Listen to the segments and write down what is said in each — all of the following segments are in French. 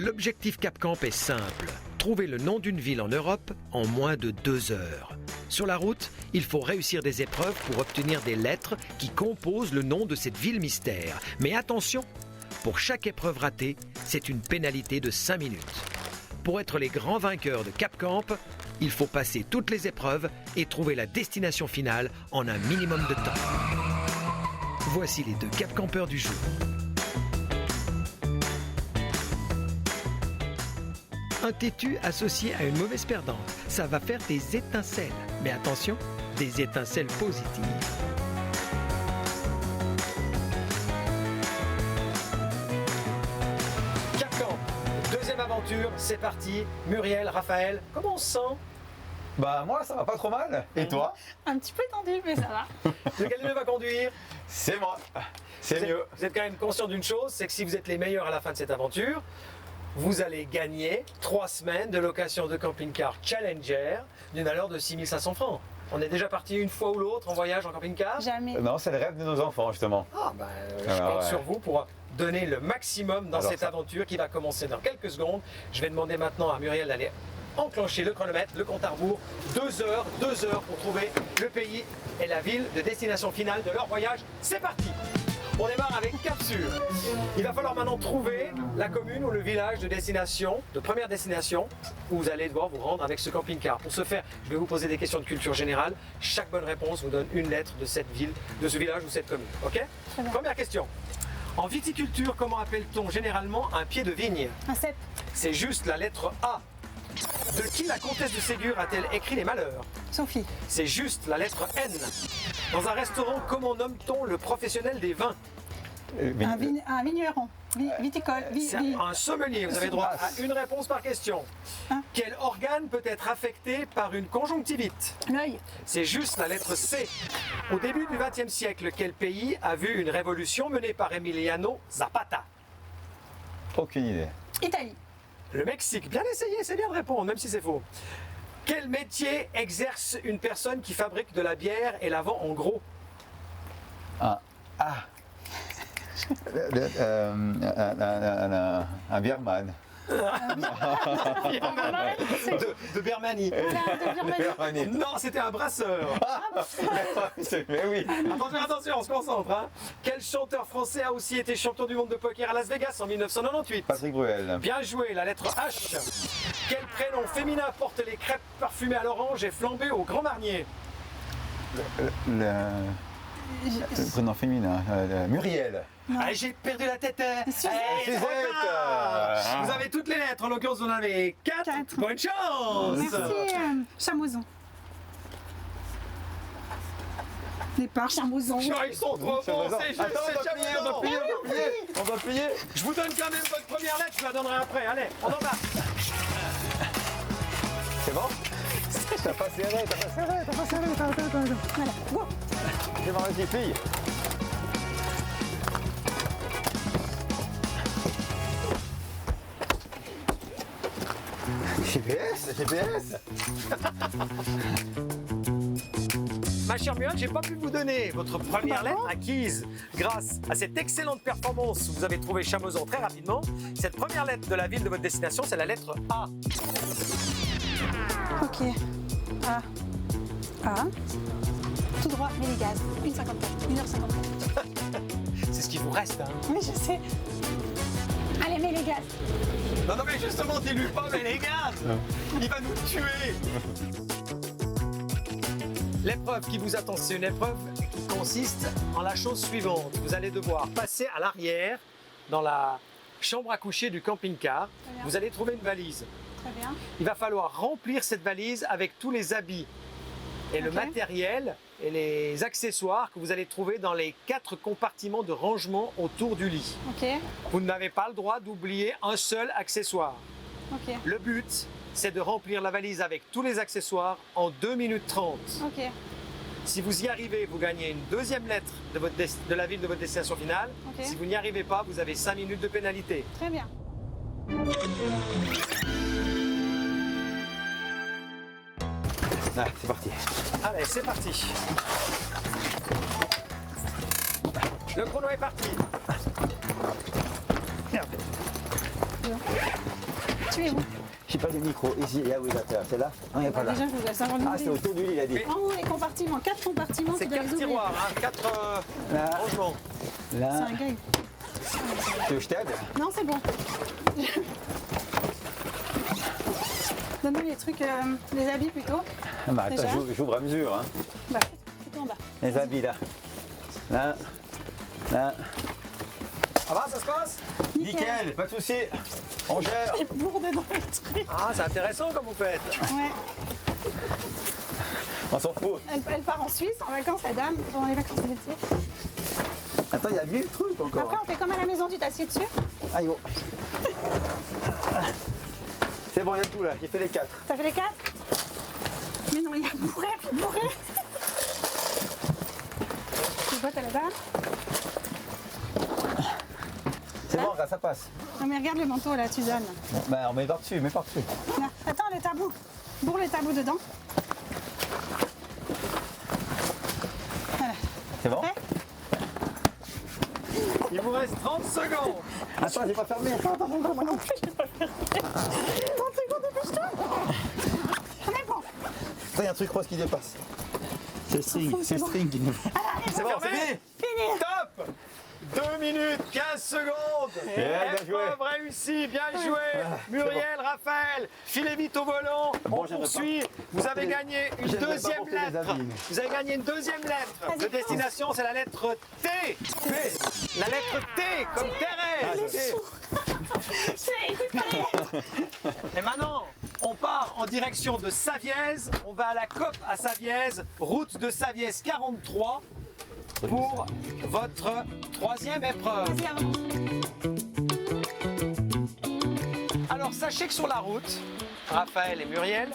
L'objectif CapCamp est simple. Trouver le nom d'une ville en Europe en moins de 2 heures. Sur la route, il faut réussir des épreuves pour obtenir des lettres qui composent le nom de cette ville mystère. Mais attention, pour chaque épreuve ratée, c'est une pénalité de 5 minutes. Pour être les grands vainqueurs de CapCamp, il faut passer toutes les épreuves et trouver la destination finale en un minimum de temps. Voici les 2 CapCampeurs du jour. Un têtu associé à une mauvaise perdante, ça va faire des étincelles. Mais attention, des étincelles positives. CapCamp, deuxième aventure, c'est parti. Muriel, Raphaël, comment on se sent? Bah moi ça va pas trop mal. Et toi? Un petit peu tendu, mais ça va. Lequel de nous va conduire? C'est moi. C'est mieux. Vous êtes quand même conscient d'une chose, c'est que si vous êtes les meilleurs à la fin de cette aventure, vous allez gagner 3 semaines de location de camping-car Challenger d'une valeur de 6 500 francs. On est déjà parti une fois ou l'autre en voyage en camping-car? Jamais. Non, c'est le rêve de nos enfants justement. Je compte sur vous pour donner le maximum dans cette aventure qui va commencer dans quelques secondes. Je vais demander maintenant à Muriel d'aller enclencher le chronomètre, le compte à rebours. 2 heures pour trouver le pays et la ville de destination finale de leur voyage. C'est parti! On démarre avec Cap Sûr. Il va falloir maintenant trouver la commune ou le village de destination, de première destination, où vous allez devoir vous rendre avec ce camping-car. Pour ce faire, je vais vous poser des questions de culture générale. Chaque bonne réponse vous donne une lettre de cette ville, de ce village ou cette commune. Ok? Première question. En viticulture, comment appelle-t-on généralement un pied de vigne? Un cep. C'est juste la lettre A. De qui la comtesse de Ségur a-t-elle écrit les malheurs? Sophie. C'est juste la lettre N. Dans un restaurant, comment nomme-t-on le professionnel des vins? Un vigneron. Viticole. C'est un sommelier. Vous avez droit à une réponse par question. Quel organe peut être affecté par une conjonctivite? L'œil. C'est juste la lettre C. Au début du XXe siècle, quel pays a vu une révolution menée par Emiliano Zapata? Aucune idée. Italie. Le Mexique. Bien essayé, c'est bien de répondre, même si c'est faux. Quel métier exerce une personne qui fabrique de la bière et la vend en gros? Un bierman. De Birmanie. De Birmanie. Non, c'était un brasseur. Mais oui. Attention, on se concentre. Hein. Quel chanteur français a aussi été champion du monde de poker à Las Vegas en 1998? Patrick Bruel. Bien joué, la lettre H. Quel prénom féminin porte les crêpes parfumées à l'orange et flambées au Grand Marnier? Le prénom féminin. Muriel. Allez, j'ai perdu la tête. Suzette. Vous avez toutes les lettres, en l'occurrence vous en avez 4. Bonne chance. Merci. Chamoison. Départ, Chamoison. Ils sont trop bons, c'est juste, c'est Chamoison. On va plier. Je vous donne quand même votre première lettre, je la donnerai après. Allez, on en va. C'est bon? T'as pas serré. Voilà, go. C'est bon, vas-y, plie. GPS. Ma chère Muriel, j'ai pas pu vous donner votre première lettre acquise grâce à cette excellente performance où vous avez trouvé Chamoison très rapidement. Cette première lettre de la ville de votre destination, c'est la lettre A. Ok. A. Tout droit, mais les gaz. 1h54. 1h54. C'est ce qui vous reste, hein. Oui, je sais. Allez, mets les gaz. Non, mais justement, dis-lui pas, mais les gars, il va nous tuer. L'épreuve qui vous attend, c'est une épreuve qui consiste en la chose suivante. Vous allez devoir passer à l'arrière dans la chambre à coucher du camping-car. Vous allez trouver une valise. Très bien. Il va falloir remplir cette valise avec tous les habits et le matériel et les accessoires que vous allez trouver dans les 4 compartiments de rangement autour du lit. Ok. Vous n'avez pas le droit d'oublier un seul accessoire. Ok. Le but, c'est de remplir la valise avec tous les accessoires en 2 minutes 30. Ok. Si vous y arrivez, vous gagnez une deuxième lettre de la ville de votre destination finale. Ok. Si vous n'y arrivez pas, vous avez 5 minutes de pénalité. Très bien. Ah, c'est parti. Allez, c'est parti. Le chrono est parti. Merde. Tu es où? J'ai pas de micro. Ici, il y a où là? C'est là? Non, il n'y a pas là. Déjà, je vous laisse avant de Ah, c'est autour du lit, il a dit. En haut, les compartiments, 4 compartiments, C'est tu dois 4 les ouvrir. tiroirs, hein, 4 Là, rangements. C'est là. un gag. Tu veux que je t'aide? Non, c'est bon. Donne-nous les trucs, les habits plutôt. Ah bah, attends, Déjà j'ouvre à mesure. Hein. Bah, plutôt en bas. Les habits là. Là. Là. Ça va, ça se passe? Nickel, pas de souci. On gère. J'ai bourdé dans le truc. Ah, c'est intéressant comme vous faites. Ouais. On s'en fout. Elle part en Suisse en vacances, la dame, pendant les vacances d'été. Attends, il y a 1000 trucs encore. Après, on fait comme à la maison, tu t'assieds dessus. Aïe, oh. C'est bon, il y a tout là. J'ai fait les 4. T'as fait les 4? Mais non, il y a bourré, bourré. Tu vois, t'as la dame. C'est bon, là, ça passe. Non, mais regarde le manteau là, Suzanne. Bon, bah, on met par-dessus, mets par-dessus. Là. Attends, le tabou. Bourre le tabou dedans. Voilà. C'est bon? Prêt? Il vous reste 30 secondes. Attends, j'ai pas fermé. Attends, Moi non plus, j'ai pas fait. 30 secondes, dépêche-toi. On est bon. Attends, il y a un truc rose qui dépasse. C'est le string, c'est le string qui dépasse. C'est bon, c'est fini. Fini. Top. 2 minutes 15 secondes. bien joué. Épreuve réussie, bien joué. Muriel, Raphaël, filez vite au volant. Bon, On j'aimerais poursuit. pas. Vous avez gagné une J'aimerais pas deuxième porter les lettre. habits. Vous avez gagné une deuxième lettre de destination, c'est la lettre T. La lettre T, comme Thérèse. Et maintenant, on part en direction de Savièse. On va à la COP à Savièse, route de Savièse 43, pour votre troisième épreuve. Vas-y, avance. Alors sachez que sur la route, Raphaël et Muriel,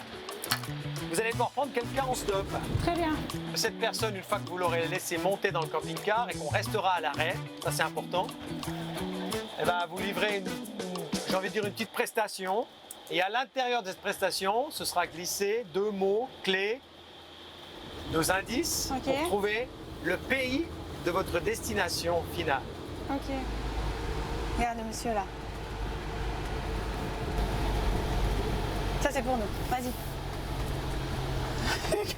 vous allez devoir prendre quelqu'un en stop. Très bien. Cette personne, une fois que vous l'aurez laissé monter dans le camping-car et qu'on restera à l'arrêt, ça c'est important, eh ben, vous livrez j'ai envie de dire une petite prestation. Et à l'intérieur de cette prestation, ce sera glissé 2 mots clés, 2 indices Ok. pour trouver le pays de votre destination finale. Ok. Regarde le monsieur là. Ça c'est pour nous. Vas-y.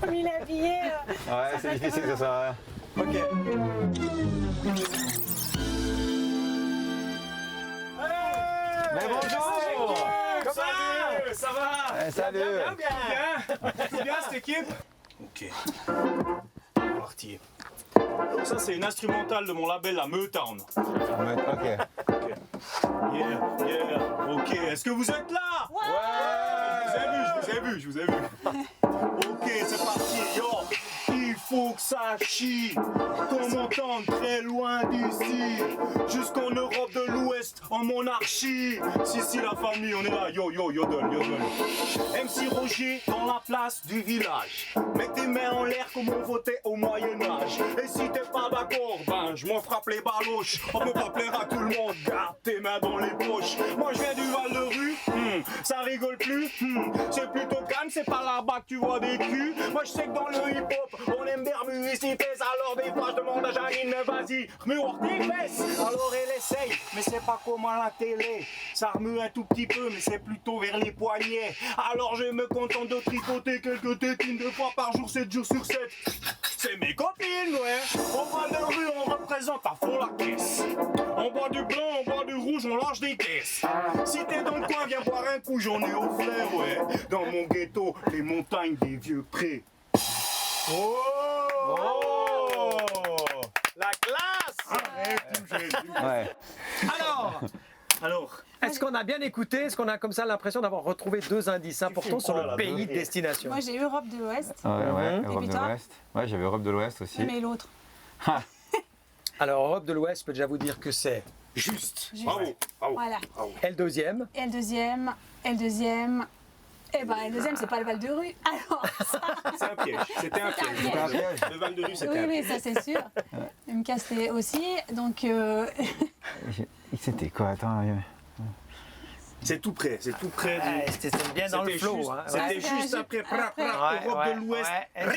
Comme il est habillé. Ouais, c'est difficile que ça. Ok. Mais bonjour. Comment ça va? Salut. C'est bien cette équipe? Ok. Parti. Ça c'est une instrumentale de mon label la Motown. Ok. Yeah. Ok. Est-ce que vous êtes là? Je vous ai vu. Ok, c'est parti. Yo, il faut que ça chie. Qu'on m'entende très loin d'ici. Jusqu'en Europe de l'Ouest, en monarchie. Si, la famille, on est là. Yo, yodel. MC Roger dans la place du village. Mets tes mains en l'air comme on votait au Moyen-Âge. Et si t'es pas d'accord, ben je m'en frappe les baloches. On peut pas plaire à tout le monde. Garde tes mains dans les poches. Moi je viens du Val de Rue. Ça rigole plus. C'est plutôt calme, c'est pas là-bas que tu vois des culs. Moi je sais que dans le hip-hop, on aime bien remuer ses fesses. Alors des fois je demande à Janine, vas-y, remue tes fesses. Alors elle essaye, mais c'est pas comme à la télé. Ça remue un tout petit peu, mais c'est plutôt vers les poignets. Alors je me contente de tricoter quelques tétines 2 fois par jour, 7 jours sur 7. C'est mes copines, ouais. Au Val de Rue, on représente à fond la caisse. On boit du blanc, on boit du rouge, on lâche des caisses. Si t'es dans le coin, viens boire un coup, j'en ai au flair, ouais. Dans mon ghetto, les montagnes des vieux prés. Oh! La classe! Ouais. Alors, est-ce qu'on a bien écouté? Est-ce qu'on a comme ça l'impression d'avoir retrouvé 2 indices importants sur le pays de destination? Moi j'ai Europe de l'Ouest. Ouais, Mhm. Europe puis de toi? l'Ouest. Ouais, j'avais Europe de l'Ouest aussi. Mais l'autre. Alors, Europe de l'Ouest, je peux déjà vous dire que c'est Juste. Juste. Bravo. Voilà. et le deuxième. Et le deuxième. Eh ben, le deuxième, c'est pas le Val de Rue. Alors, ça. C'est un piège. C'était un piège. C'était un piège. Le Val de Rue, c'était Oui, un piège. ça c'est sûr. Il me cassait aussi. Donc, C'était quoi? Attends. C'est tout près. C'est tout près du... Ouais, c'était bien dans le C'était flow. juste- Hein. C'était Ouais. juste après, Après. Europe de l'Ouest. Ouais.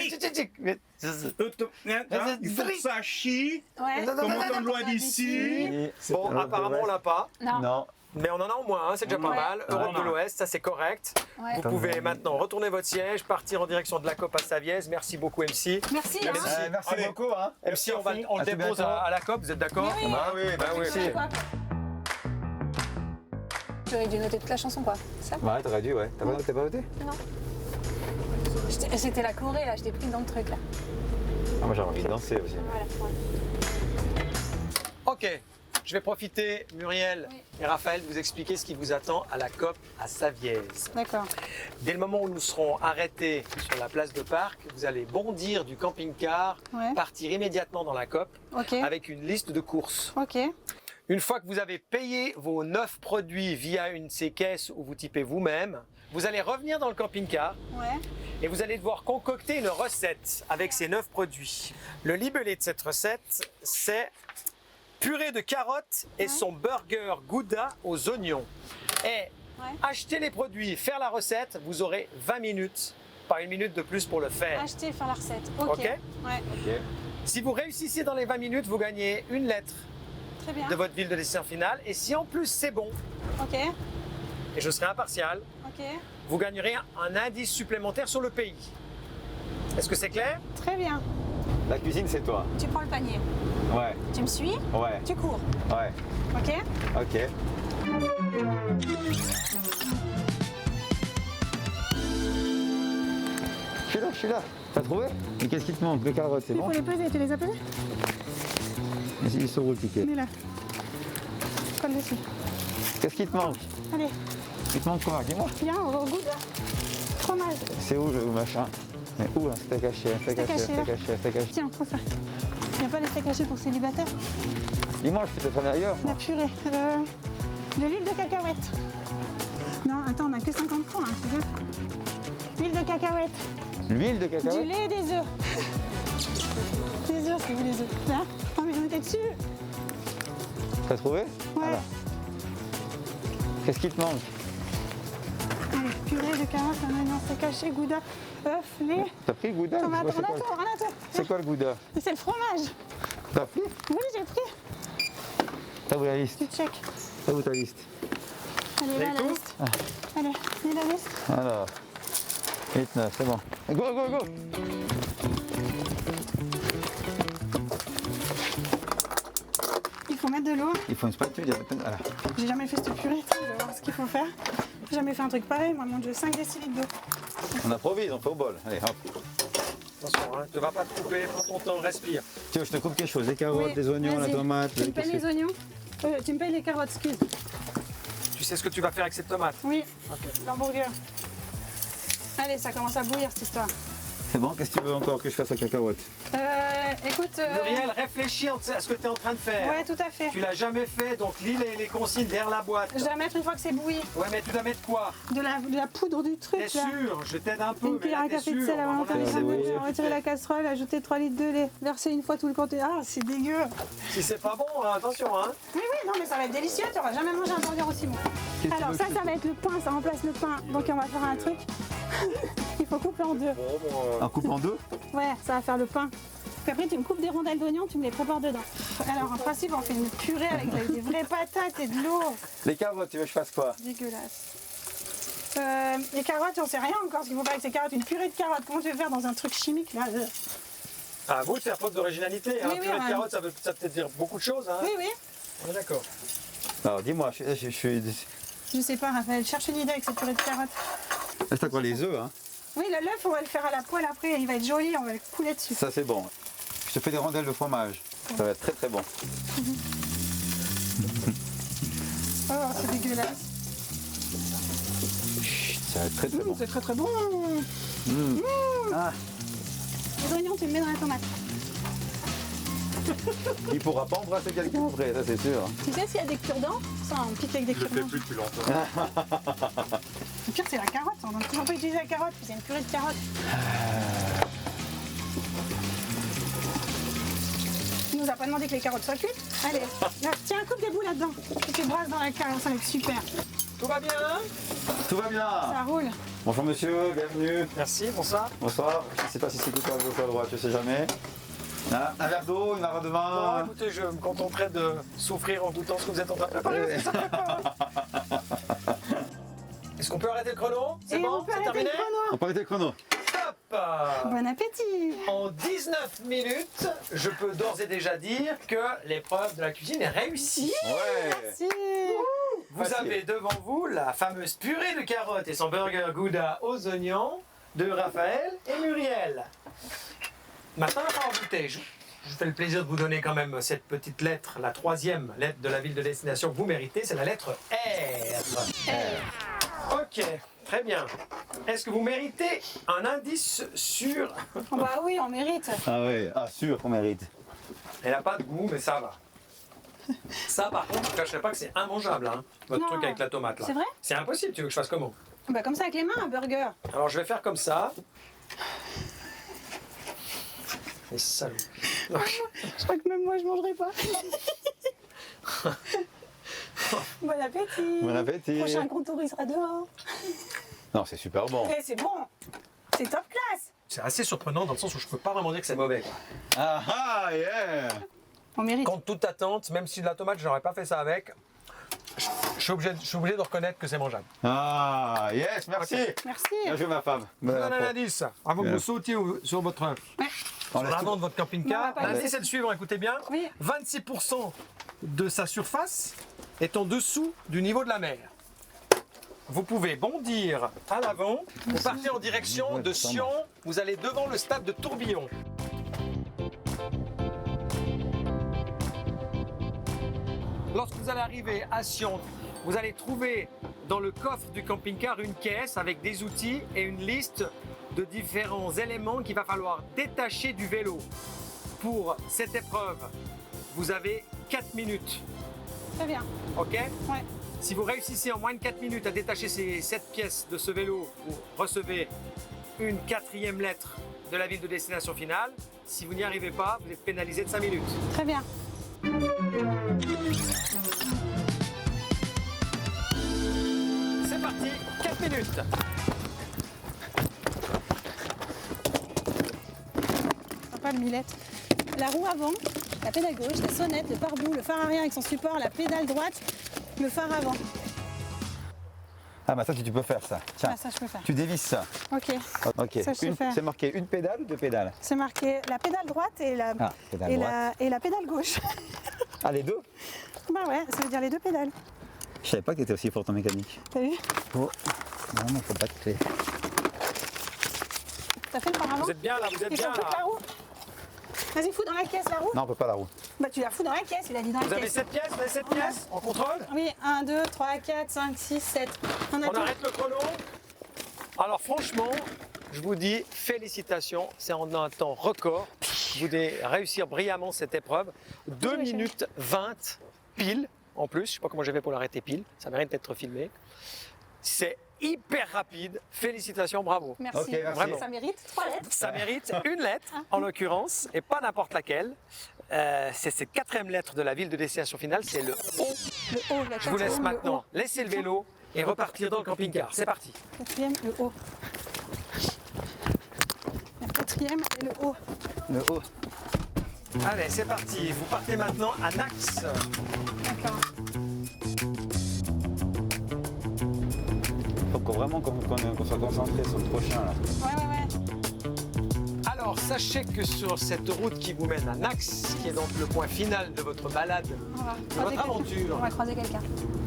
Il faut que ça chie. ouais. Comme on entend loin d'ici. Bon, apparemment, on l'a pas. Non. Non. Mais on en a au moins, hein, c'est déjà pas Ouais. mal. Europe de l'Ouest, ça c'est correct. Ouais. Vous pouvez maintenant retourner votre siège, partir en direction de la COP à Saviez. Merci beaucoup MC. Merci. hein. Merci Allez. beaucoup. Hein. MC, on le À tout dépose bientôt. à la COP, vous êtes d'accord? Mais oui. Bah oui, bah oui. C'est quoi? J'aurais dû noter toute la chanson, quoi. Ça? Ouais, t'aurais dû, ouais. T'as pas voté? Non. C'était la Corée, là. Je t'ai pris dans le truc, là. Ah, moi, j'ai envie de danser aussi. Voilà. Ok, je vais profiter, Muriel Oui. et Raphaël, de vous expliquer ce qui vous attend à la COP à Saviez. D'accord. Dès le moment où nous serons arrêtés sur la place de Parc, vous allez bondir du camping-car, Ouais. partir immédiatement dans la COP Ok. avec une liste de courses. Ok. Une fois que vous avez payé vos 9 produits via une de ces caisses où vous typez vous-même, vous allez revenir dans le camping-car Ouais. et vous allez devoir concocter une recette avec ces 9 produits. Le libellé de cette recette, c'est purée de carottes et son burger Gouda aux oignons. Et achetez les produits, faire la recette, vous aurez 20 minutes, pas une minute de plus pour le faire. Acheter, faire la recette. Ok. Ok. Ouais. Si vous réussissez dans les 20 minutes, vous gagnez une lettre Très bien. de votre ville de destination finale. Et si en plus c'est bon, Ok. et je serai impartial, Ok. vous gagnerez un indice supplémentaire sur le pays. Est-ce que c'est clair? Très bien. La cuisine, c'est toi. Tu prends le panier. Ouais, Tu me suis. ouais, Tu cours. ouais. Ok. Ok. Je suis là. T'as trouvé? Mais qu'est-ce qui te manque? Les carottes, c'est Il bon? faut les peser. Tu les as pesés? Ils sont où le ticket? Mets là. Colle dessus. Qu'est-ce qui te manque? Allez. Il te manque quoi? Dis-moi. Viens au goût de fromage. C'est où le machin? Mais où un steak haché? Un steak Steak haché, un haché, steak là. haché, un steak haché. Tiens, prends ça. Il n'y a pas de steak haché pour célibataires. Dis-moi, je peux te prendre ailleurs. La purée. De l'huile de cacahuète. Non, attends, on n'a que 50 francs, hein, tu veux. L'huile de cacahuète. L'huile de Du cacahuète? lait et des œufs. Des œufs, c'est où les œufs? Là. Oh, mais j'en étais dessus. T'as trouvé? Ouais. Voilà. Qu'est-ce qui te manque? Allez, purée de carottes, un oignon steak haché, gouda, œuf, lait, T'as pris le gouda? tomate. C'est On a quoi- tout, on a tout. C'est quoi le gouda? C'est le fromage. T'as pris? Oui, j'ai pris. T'as où la liste? Tu check. T'as où ta liste? Allez, là, la liste. Allez, mets la liste. Alors, 8, 9, c'est bon. Go, go, go! Il faut mettre de l'eau. Il faut une spatule, il y a peut-être... Voilà. J'ai jamais fait cette purée, je vais voir ce qu'il faut faire. J'ai jamais fait un truc pareil, moi, mon Dieu, 5 décilitres d'eau. On improvise, on fait au bol. Allez, hop. Attention, hein, ne va pas te couper, prends ton temps, respire. Tu veux, je te coupe quelque chose, des carottes, Oui, des oignons, la vas-y. tomate... Tu me payes les oignons tu me payes les carottes, excuse. Tu sais ce que tu vas faire avec cette tomate? Oui, l'hamburger. Allez, ça commence à bouillir cette histoire. C'est bon, qu'est-ce que tu veux encore que je fasse avec la carotte? Écoute. Muriel, réfléchis à ce que tu es en train de faire. Ouais, tout à fait. Tu l'as jamais fait, donc lis les consignes derrière la boîte. Je dois la mettre une fois que c'est bouilli. Ouais, mais tu dois mettre quoi? De la poudre du truc, T'es là. sûr? Je t'aide un peu, Une mais cuillère là, à t'es café de sûr? sel à À mon volonté, avis, les c'est oui. ingrédients, oui. retirer la casserole, ajouter 3 litres de lait, verser une fois tout le conteneur. Ah, c'est dégueu. Si c'est pas bon, hein, attention, hein. Oui, non, mais ça va être délicieux. Tu n'auras jamais mangé un burger aussi bon. Alors, ça va être le pain, ça remplace le pain. Donc, on va faire un truc. Il faut couper en deux. En coupe en deux? Ouais, ça va faire le pain. Puis après, tu me coupes des rondelles d'oignon, tu me les prépares dedans. Alors, en principe, on fait une purée avec des vraies patates et de l'eau. Les carottes, tu veux que je fasse quoi? Dégueulasse. Les carottes, j'en sais rien encore ce qu'il faut faire avec ces carottes. Une purée de carottes, comment tu veux faire dans un truc chimique là? À vous de faire preuve d'originalité. Hein. Oui, oui, Purée de ouais. carottes, ça veut peut-être dire beaucoup de choses. Hein. Oui, oui. On est d'accord. Alors, dis-moi, je suis... Je sais pas, Raphaël, cherche une idée avec cette purée de carottes. C'est quoi, les œufs, hein? Oui, l'œuf, on va le faire à la poêle après, il va être joli, on va le couler dessus. Ça, c'est bon. Je te fais des rondelles de fromage. Ça va être très, très bon. Oh, c'est dégueulasse. Chut, ça va être très, très bon. C'est très très bon. Ah, Les oignons, tu le mets dans la tomate. il pourra pas embrasser quelqu'un après, ça, c'est sûr. Tu sais s'il y a des cure-dents? Ça, on pique avec des Je fais cure-dents. plus depuis longtemps. Le pire, c'est la carotte. On n'a toujours pas utilisé la carotte, c'est une purée de carottes. Il nous a pas demandé que les carottes soient cuites. Allez, là, tiens, coupe des bouts là-dedans. Et tu brasses dans la carotte, ça va être super. Tout va bien? Tout va bien. Ça roule. Bonjour monsieur, bienvenue. Merci, bonsoir. Bonsoir. Je ne sais pas si c'est tout à gauche ou à droite, je sais jamais. Ah, un verre d'eau, une verre de Bon, vin. écoutez, je me contenterai de souffrir en goûtant ce que vous êtes en train de préparer. Ça fait pas. Est-ce qu'on peut arrêter le chrono? C'est Et bon? on peut C'est arrêter terminé? le chrono. On peut arrêter le chrono. Hop. Bon appétit. En 19 minutes, je peux d'ores et déjà dire que l'épreuve de la cuisine est réussie. Ouais. Merci. Vous Facile. avez devant vous la fameuse purée de carottes et son burger Gouda aux oignons de Raphaël et Muriel. Maintenant, on va falloir goûter. Je vous fais le plaisir de vous donner quand même cette petite lettre, la 3e lettre de la ville de destination que vous méritez, c'est la lettre R. Ok, très bien. Est-ce que vous méritez un indice sur... Oh, bah oui, on mérite. Ah ouais, ah sûr qu'on mérite. Elle n'a pas de goût, mais ça va. Ça, par contre, je ne cacherai pas que c'est immangeable, hein, votre Non. truc avec la tomate. Là. C'est vrai? C'est impossible, tu veux que je fasse comment? Bah comme ça avec les mains, un burger. Alors, je vais faire comme ça. Les salauds. Je crois que même moi je mangerai pas. Bon appétit. Bon appétit. Prochain contour il sera dehors. Non, c'est super bon. Eh, c'est bon. C'est top classe. C'est assez surprenant dans le sens où je peux pas vraiment dire que c'est mauvais. Quoi. Ah ah, yeah. On mérite. Contre toute attente, même si de la tomate, je n'aurais pas fait ça avec, je suis obligé de reconnaître que c'est mangeable. Ah, yes, merci. Merci. Bien joué ma femme. Je vous donne un indice. Avant que Bien. vous sautiez sur votre Ouais. sur l'avant de votre Non, on camping-car, va pas l'indice laisser. est le suivant, écoutez bien. Oui. 26% de sa surface est en dessous du niveau de la mer. Vous pouvez bondir à l'avant, vous partez en direction de Sion, vous allez devant le stade de Tourbillon. Lorsque vous allez arriver à Sion, vous allez trouver dans le coffre du camping-car une caisse avec des outils et une liste de différents éléments qu'il va falloir détacher du vélo. Pour cette épreuve, vous avez 4 minutes. Très bien. Ok? Ouais. Si vous réussissez en moins de 4 minutes à détacher ces 7 pièces de ce vélo, vous recevez une 4e lettre de la ville de destination finale. Si vous n'y arrivez pas, vous êtes pénalisé de 5 minutes. Très bien. C'est parti, 4 minutes. Sympa le millette. La roue avant, la pédale gauche, la sonnette, le pare-boue, le phare arrière avec son support, la pédale droite, le phare avant. Ah bah ça tu peux faire ça. Tiens, Ah, ça je peux faire. tu dévisses ça. Ok. Ok. Ça, je sais faire. C'est marqué une pédale ou deux pédales? C'est marqué la pédale droite et la, Ah, pédale et droite. et la pédale gauche. Ah les deux? Bah ouais, ça veut dire les deux pédales. Je savais pas que tu étais aussi forte en mécanique. T'as vu? Oh. Non, mais faut pas de clé. T'as fait le phare avant? Vous êtes bien là, vous êtes Il bien faut foutre là. la roue. Vas-y, fous dans la caisse la roue. Non, on peut pas la roue. Bah tu la fous dans la caisse, il a dit dans Vous la avez caisse. 7 pièces, vous avez 7 pièces en contrôle. Oui, 1, 2, 3, 4, 5, 6, 7. On a On tout. arrête le chrono. Alors franchement, je vous dis félicitations, c'est en un temps record. Vous devez réussir brillamment cette épreuve. 2 minutes 20 pile en plus. Je ne sais pas comment j'ai fait pour l'arrêter pile, ça mérite d'être filmé. C'est hyper rapide, félicitations, bravo. Merci. Ok, merci. Vraiment. Ça mérite 3 lettres. Ça mérite une lettre en l'occurrence, et pas n'importe laquelle. C'est cette 4e lettre de la ville de destination finale, c'est le O. Le haut, la Je vous laisse quatrième, maintenant laisser le vélo et repartir dans le camping-car. C'est parti. Le haut. 4e, le haut. La 4e et le haut. Le haut. Allez, c'est parti. Vous partez maintenant à Nax. D'accord. Faut vraiment qu'on soit concentré sur le prochain là. Ouais. Alors, sachez que sur cette route qui vous mène à Nax, qui est donc le point final de votre balade, On va de croiser votre quelqu'un. aventure, On va croiser quelqu'un.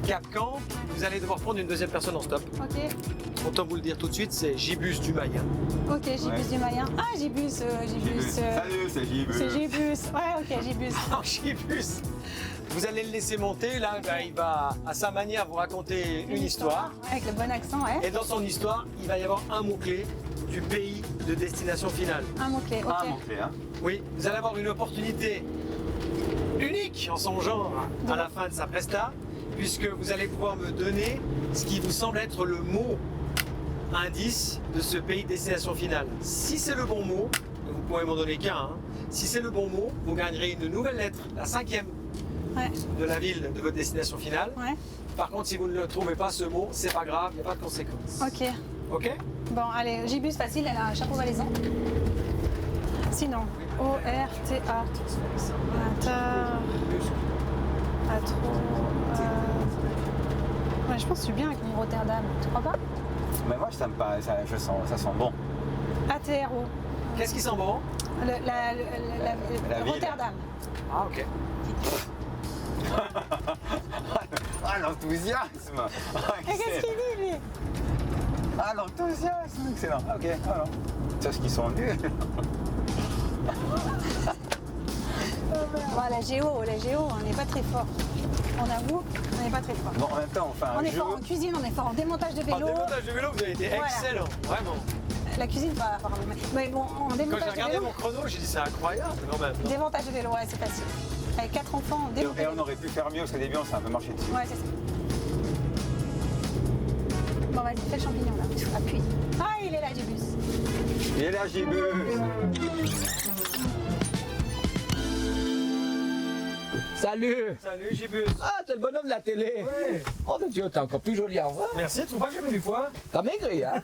Cap Camp, vous allez devoir prendre une 2e personne en stop. Ok. Autant vous le dire tout de suite, c'est Gibus du Mayen. Ok, Gibus Ouais. du Mayen. Ah, Gibus. Salut, c'est Gibus. C'est Gibus. Ouais, ok, Gibus. Alors, Gibus, vous allez le laisser monter. Là, ben, il va à sa manière vous raconter une histoire. Ouais, avec le bon accent, ouais. Et dans son histoire, il va y avoir un mot-clé du pays de destination finale. Un mot-clé, ok. Ah, mon clé, hein. Oui, vous allez avoir une opportunité unique en son genre à la fin de sa presta, puisque vous allez pouvoir me donner ce qui vous semble être le mot indice de ce pays de destination finale. Si c'est le bon mot, vous pouvez m'en donner qu'un, hein. Si c'est le bon mot, vous gagnerez une nouvelle lettre, la 5e Ouais. de la ville de votre destination finale. Ouais. Par contre, si vous ne trouvez pas ce mot, c'est pas grave, il n'y a pas de conséquences. Ok. Ok? Bon, allez, Gibus facile, elle a un chapeau valaisan. Sinon, O-R-T-A. Ouais, je pense que je suis bien avec mon Rotterdam. Tu crois pas? Mais moi, ça sent bon. A-T-R-O. Qu'est-ce qui sent bon? La ville. Rotterdam. Ah, ok. Ah, l'enthousiasme. Et qu'est-ce qu'il dit, lui? Ah, l'enthousiasme, excellent. Ok, alors. C'est ce qu'ils sont nuls. Bon, la géo, on n'est pas très fort. On avoue, on n'est pas très fort. Bon, en même temps, on fait On un est jeu. fort en cuisine, on est fort en démontage de En vélo. démontage de vélo, vous avez été Voilà. excellent, vraiment. La cuisine, pas apparemment. Mais bon, en Quand j'ai démontage de regardé vélo. mon chrono, j'ai dit c'est incroyable quand même. non? Démontage de vélo, ouais, c'est facile. Avec 4 enfants, démontage Et de on vélo. aurait pu faire mieux parce qu'au début, on s'est un peu marché dessus. Ouais, c'est ça. Bon, vas-y, fais le champignon là. Appuie. Ah, il est là, Gibus. Il est là, Gibus. Salut! Salut Gibus. Ah, t'es le bonhomme de la télé! Ouais. Oh mon Dieu, t'es encore plus joli à revoir! Merci, tu trouves pas que j'ai mis du poids? T'as maigri, hein?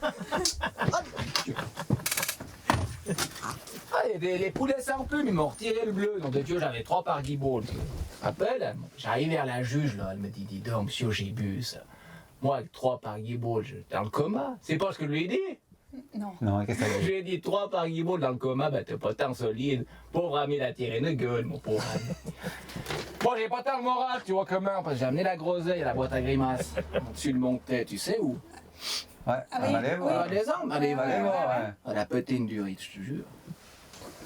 Ah, les poulets sans plume, ils m'ont retiré le bleu. Nom de Dieu, j'avais 3 par guibault. Tu te rappelles? J'arrive vers la juge, là, elle me dit, dis donc, monsieur Gibus, moi avec 3 par guibault, j'étais dans le coma. C'est pas ce que je lui ai dit? Non. Non, qu'est-ce que ça veut dire? J'ai dit 3 par guibault dans le coma, ben t'es pas tant solide. Pauvre ami, la tiré une gueule, mon pauvre ami. Bon, j'ai pas tant le moral, tu vois comment, parce que j'ai amené la groseille à la boîte à grimaces. Dessus le montait, tu sais où? Ouais, Ah on oui, va aller oui. voir. Les hommes, allez, On va aller voir, ouais. Elle a pété une durite, je te jure.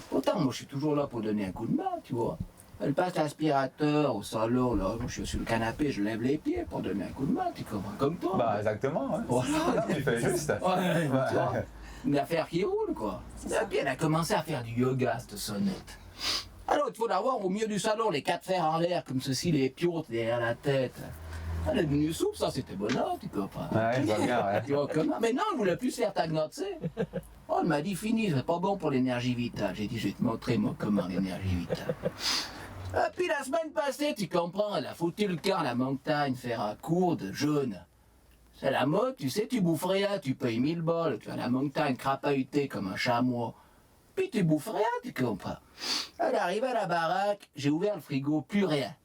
Pourtant, moi, je suis toujours là pour donner un coup de main, tu vois. Elle passe l'aspirateur au salon, là. Moi, je suis sur le canapé, je lève les pieds pour donner un coup de main, tu comprends, comme toi. Bah, exactement, ouais. Voilà. Non, tu fais juste. Ouais, tu vois, Ouais. une affaire qui roule, quoi. Et puis, elle a commencé à faire du yoga, cette sonnette. Alors, il faut l'avoir au milieu du salon, les 4 fers en l'air, comme ceci, les piotes derrière la tête. Elle est devenue souple, ça, c'était bonheur, tu comprends. Ouais, je vois bien, ouais. Tu vois comment? Mais non, elle voulait plus se faire tagnotser. Oh, elle m'a dit, fini, c'est pas bon pour l'énergie vitale. J'ai dit, je vais te montrer, moi, comment l'énergie vitale. Et puis la semaine passée, tu comprends, elle a foutu le camp à la montagne, faire un cours de jeûne. C'est la mode, tu sais, tu bouffes rien, tu payes 1000 balles, tu vas à la montagne crapahuter comme un chamois. Puis tu bouffes rien, tu comprends. Elle est arrivée à la baraque, j'ai ouvert le frigo, plus rien.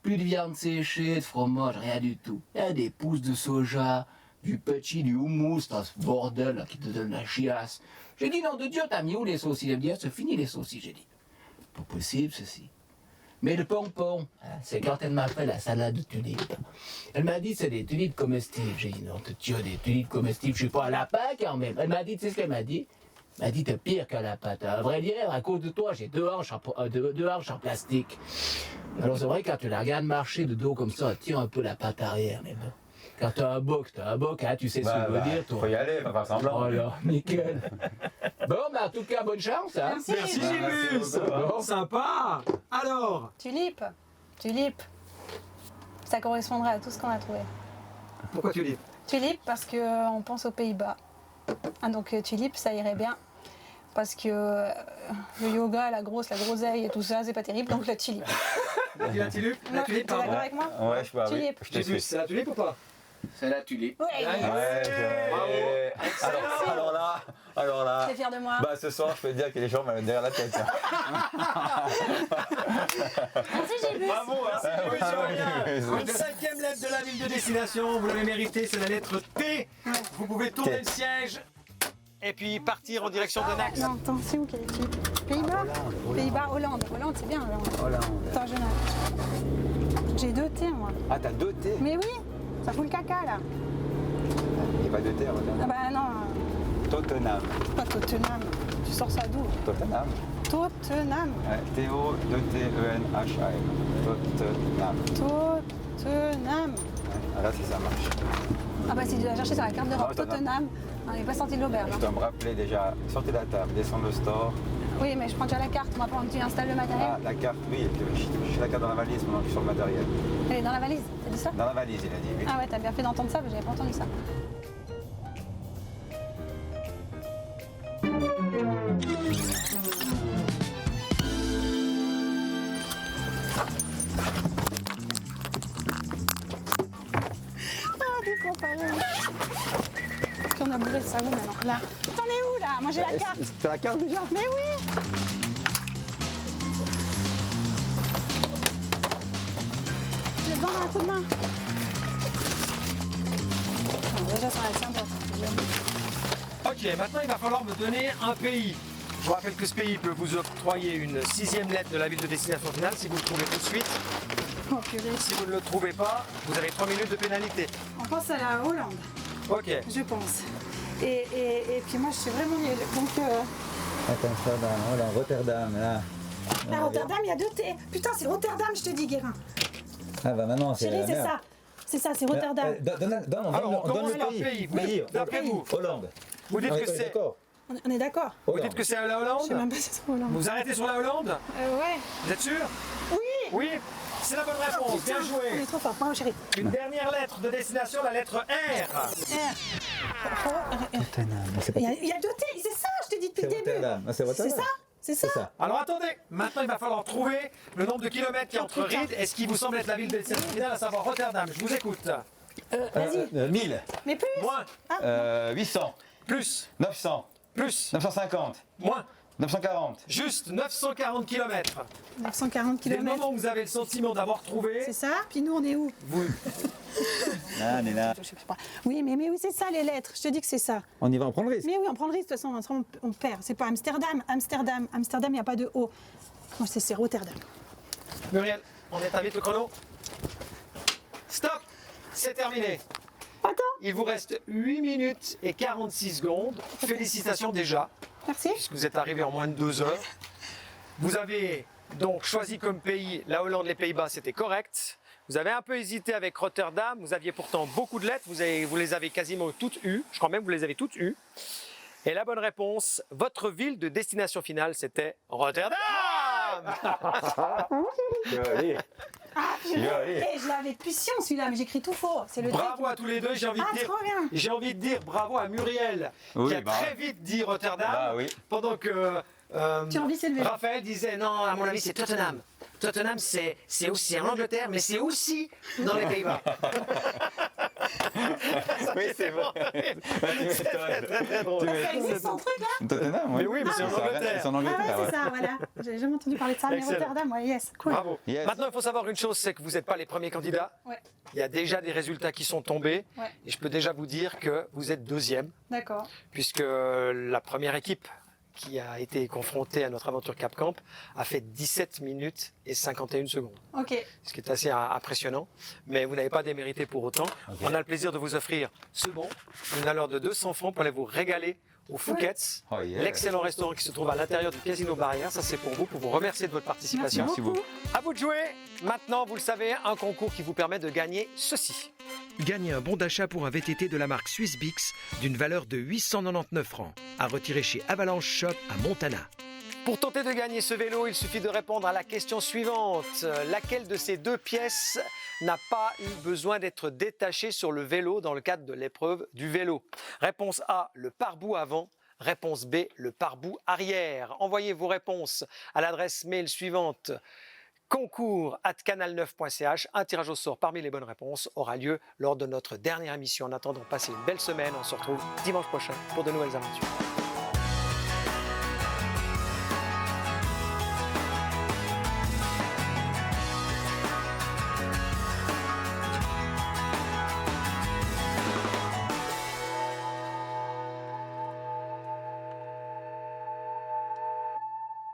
Plus de viande séchée, de fromage, rien du tout. Il y a des pousses de soja, du petit, du houmous, dans ce bordel là, qui te donne la chiasse. J'ai dit, nom de Dieu, t'as mis où les saucisses? Elle me dit, ah, c'est fini les saucisses, j'ai dit. Pas possible ceci. Mais le pompon, hein, c'est quand elle m'a fait la salade de tulipes. Elle m'a dit, c'est des tulipes comestibles. J'ai dit, non de Dieu, des tulipes comestibles, je suis pas un lapin quand même. Elle m'a dit, tu sais ce qu'elle m'a dit? Elle m'a dit, t'es pire qu'un lapin. À vrai dire, à cause de toi, j'ai deux hanches en plastique. Alors c'est vrai, quand tu la regardes marcher de dos comme ça, elle tire un peu la patte arrière. Mais bon, quand t'as un boc, hein, tu sais ce que je veux dire, toi. Faut y aller, faut faire semblant. Voilà, nickel. Bon, mais en tout cas, bonne chance, hein. Merci Bah, Gibus. merci beaucoup. Bon, sympa. Alors, Tulipe. Tulipe. Ça correspondrait à tout ce qu'on a trouvé. pourquoi tu dis? Tulipe parce qu'on pense aux Pays-Bas. Ah, donc tulipe, ça irait bien. Parce que le yoga, la groseille et tout ça, c'est pas terrible. Donc le tulipe. La tulipe? La T'es tulipe, d'accord pardon. avec moi? Ouais, je vois, oui. Tulipe. Je te Gibus, suis. c'est la tulipe ou pas? C'est la tulipe. Ouais. Ouais, alors là, T'es fier de moi? bah ce soir, je peux te dire que les gens m'avaient derrière la tête. Merci Gibus. Bravo, merci Gibus, Bravo, Julien. Gibus. Une 5e lettre de la ville de destination, vous l'avez mérité, c'est la lettre T. Vous pouvez tourner T. le siège et puis partir en direction de Nax. Non, attends, c'est où qu'elle est tulipe? Pays-Bas? Pays-Bas, Hollande. Hollande, c'est bien, Hollande. Hollande. Attends, je note. J'ai 2 T, moi. Ah, t'as 2 T? Mais oui, ça fout le caca, là. Il n'y a pas de T, regarde. Ah bah non, Tottenham. pas Tottenham. Tu sors ça d'où? Tottenham. Tottenham. Ouais, T-O-T-E-N-H-A-M. Tottenham. Tottenham. Ouais, là, si ça marche. Ah bah si tu vas chercher sur la carte d'Europe, Ah, Tottenham. Tottenham, on n'est pas sorti de l'auberge. Je dois me rappeler déjà, sortez de la table, descendre le store. Oui, mais je prends déjà la carte, moi, pendant que tu installes le matériel. Ah, la carte, oui, je suis la carte dans la valise pendant que je suis sur le matériel. Elle est dans la valise, t'as dit ça? Dans la valise, il a dit, oui. Ah ouais, t'as bien fait d'entendre ça, mais j'avais pas entendu ça. Ah, des compagnies. Puis on a bourré le salon maintenant. Là. T'en es où là? Moi j'ai la carte. T'as la carte déjà? Mais oui! un coup de main. Déjà, ça va être sympa. Ok, maintenant il va falloir me donner un pays. Je vous rappelle que ce pays peut vous octroyer une 6e lettre de la ville de destination finale si vous le trouvez tout de suite. Oh, purée. Si vous ne le trouvez pas, vous avez 3 minutes de pénalité. On pense à la Hollande, Ok. je pense. Et puis moi, je suis vraiment nulle. Donc, Attends, Amsterdam, voilà, Rotterdam, là. à Rotterdam, il y a 2 T. Putain, c'est Rotterdam, je te dis, Guérin. Ah bah maintenant, c'est Chérie, la c'est merde. ça. C'est ça, c'est Rotterdam. Alors, on Donne commence le par pays. pays. Pays, D'après vous, Hollande. vous dites Ah, que c'est. D'accord. On est d'accord. Vous dites que c'est la Je sais Hollande. même pas si c'est Hollande. Vous arrêtez sur la Hollande. Ouais. Vous êtes sûr? Oui. Oui. C'est la bonne réponse. Bien On joué. est trop fort. Bravo, chérie. Une dernière lettre de destination, la lettre R. Tottenham, mais c'est pas Il y a 2 T. C'est ça, je t'ai dit depuis c'est le début. Rotterdam. Ah, c'est C'est Rotterdam. ça. C'est ça. C'est ça. Alors attendez, maintenant il va falloir trouver le nombre de kilomètres qui est entre Ried et ce qui vous semble être la ville de destination finale, à savoir Rotterdam. Je vous écoute. Vas-y. 1000, Mais plus. Moins, 800, plus, 900, plus, 950, moins. 940. Juste 940 km. 940 Dès le km. moment où vous avez le sentiment d'avoir trouvé, C'est ça. Puis nous, on est où? vous... Là, on est là. Je sais pas. Oui, mais oui, c'est ça les lettres. Je te dis que c'est ça. On y va, on prend le risque. Mais oui, on prend le risque. De toute façon, on perd. C'est pas Amsterdam. Amsterdam, il n'y a pas de O. Moi, c'est Rotterdam. Muriel, on éteint vite le chrono. Stop. C'est terminé. Attends. Il vous reste 8 minutes et 46 secondes. Félicitations déjà, Merci. puisque vous êtes arrivé en moins de 2 heures. Vous avez donc choisi comme pays la Hollande, les Pays-Bas, c'était correct. Vous avez un peu hésité avec Rotterdam, vous aviez pourtant beaucoup de lettres, vous les avez quasiment toutes eues, je crois même que vous les avez toutes eues. Et la bonne réponse, votre ville de destination finale, c'était Rotterdam. Joli. Ah, purée. Joli. Eh, je l'avais puissant celui-là, mais j'écris tout faux. C'est le Bravo truc. à tous les deux, j'ai envie de Ah, dire. trop bien. J'ai envie de dire bravo à Muriel, Oui, qui a bah. très vite dit Rotterdam, Bah oui. pendant que Tu as envie de s'élever. Raphaël disait non, à mon avis c'est Tottenham. Tottenham c'est aussi en Angleterre, mais c'est aussi dans les Pays-Bas. Oui, c'est vrai. C'est très drôle. Ça existe son truc là? Tottenham, Mais oui, mais c'est en Angleterre. C'est en Ah ouais, Angleterre, c'est ça, voilà. J'ai jamais entendu parler de ça, mais Excellent. Rotterdam, ouais, yes, cool. Bravo. Yes. Maintenant, il faut savoir une chose, c'est que vous n'êtes pas les premiers candidats. Ouais, Il y a déjà des résultats qui sont tombés. ouais, Et je peux déjà vous dire que vous êtes deuxième, d'accord. puisque la première équipe qui a été confrontée à notre aventure Cap Camp a fait 17 minutes et 51 secondes. Ok, Ce qui est assez impressionnant, mais vous n'avez pas démérité pour autant. On a le plaisir de vous offrir ce bon, une valeur de 200 francs pour aller vous régaler au Fouquet's, Oh, yeah. l'excellent restaurant qui se trouve à l'intérieur du Casino Barrière. Ça, c'est pour vous remercier de votre participation. merci beaucoup. À vous de jouer. Maintenant, vous le savez, un concours qui vous permet de gagner ceci. Gagnez un bon d'achat pour un VTT de la marque Swiss Bix d'une valeur de 899 francs à retirer chez Avalanche Shop à Montana. Pour tenter de gagner ce vélo, il suffit de répondre à la question suivante. Laquelle de ces deux pièces n'a pas eu besoin d'être détachée sur le vélo dans le cadre de l'épreuve du vélo? Réponse A, le pare-boue avant. Réponse B, le pare-boue arrière. Envoyez vos réponses à l'adresse mail suivante: concours@canal9.ch. Un tirage au sort parmi les bonnes réponses aura lieu lors de notre dernière émission. En attendant, passez une belle semaine. On se retrouve dimanche prochain pour de nouvelles aventures.